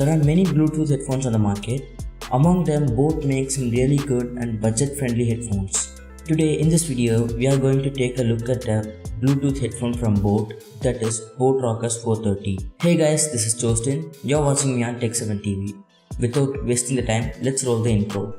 There are many Bluetooth headphones on the market. Among them, both make some really good and budget-friendly headphones. Today in this video, we are going to take a look at a Bluetooth headphone from Boat, that is Boat Rockerz 430. Hey guys, this is Justin. You're watching me on Tech7 TV. Without wasting the time, let's roll the intro.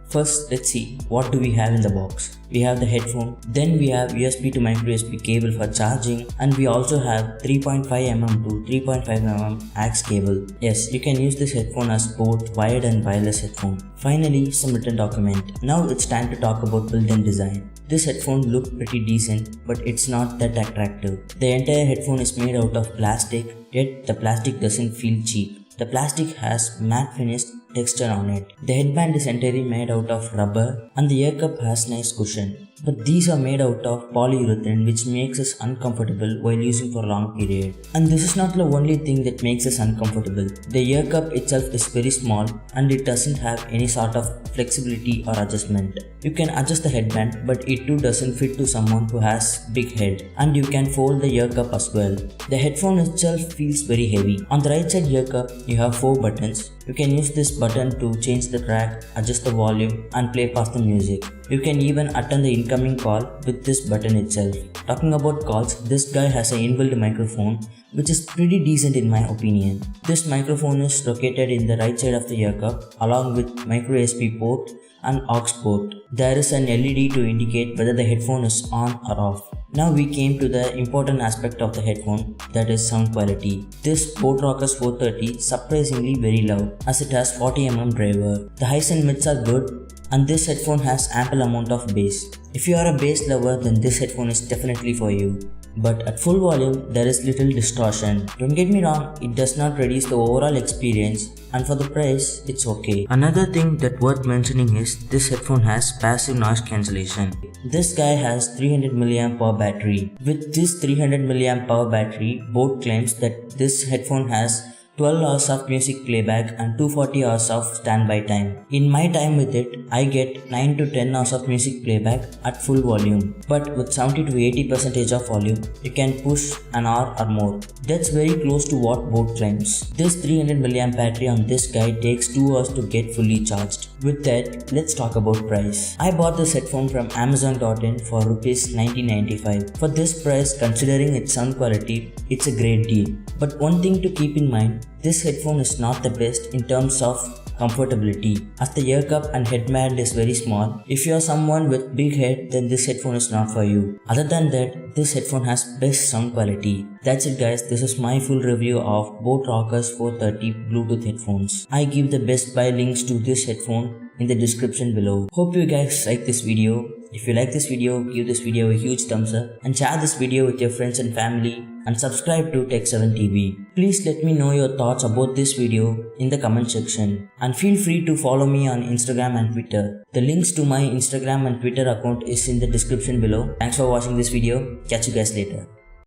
First, let's see what do we have in the box. We have the headphone, then we have USB to micro USB cable for charging, and we also have 3.5mm to 3.5mm AUX cable. Yes, you can use this headphone as both wired and wireless headphone. Finally, some written document. Now it's time to talk about build and design. This headphone looks pretty decent, but it's not that attractive. The entire headphone is made out of plastic, yet the plastic doesn't feel cheap. The plastic has matte finished texture on it. The headband is entirely made out of rubber and the ear cup has nice cushion. But these are made out of polyurethane, which makes us uncomfortable while using for a long period. And this is not the only thing that makes us uncomfortable. The ear cup itself is very small and it doesn't have any sort of flexibility or adjustment. You can adjust the headband, but it too doesn't fit to someone who has big head. And you can fold the ear cup as well. The headphone itself feels very heavy. On the right side ear cup, you have 4 buttons. You can use this button to change the track, adjust the volume and play past the music. You can even attend the incoming call with this button itself. Talking about calls, this guy has an inbuilt microphone which is pretty decent in my opinion. This microphone is located in the right side of the ear cup along with micro USB port and aux port. There is an LED to indicate whether the headphone is on or off. Now we came to the important aspect of the headphone, that is sound quality. This Boat Rockerz 430 surprisingly very loud as it has 40mm driver. The highs and mids are good and this headphone has ample amount of bass. If you are a bass lover, then this headphone is definitely for you. But at full volume, there is little distortion. Don't get me wrong, it does not reduce the overall experience, and for the price, it's okay. Another thing that worth mentioning is this headphone has passive noise cancellation. This guy has 300mAh power battery. With this 300mAh power battery, Boat claims that this headphone has 12 hours of music playback and 240 hours of standby time. In my time with it, I get 9 to 10 hours of music playback at full volume. But with 70 to 80% of volume, you can push an hour or more. That's very close to what Boat claims. This 300mAh battery on this guy takes 2 hours to get fully charged. With that, let's talk about price. I bought this headphone from Amazon.in for Rs 1995. For this price, considering its sound quality, it's a great deal. But one thing to keep in mind, this headphone is not the best in terms of comfortability, as the ear cup and headband is very small. If you are someone with big head, then this headphone is not for you. Other than that, this headphone has best sound quality. That's it guys, this is my full review of Boat Rockerz 430 Bluetooth headphones. I give the best buy links to this headphone in the description below. Hope you guys like this video. If you like this video, give this video a huge thumbs up and share this video with your friends and family and subscribe to Tech7 TV. Please let me know your thoughts about this video in the comment section and feel free to follow me on Instagram and Twitter. The links to my Instagram and Twitter account is in the description below. Thanks for watching this video. Catch you guys later.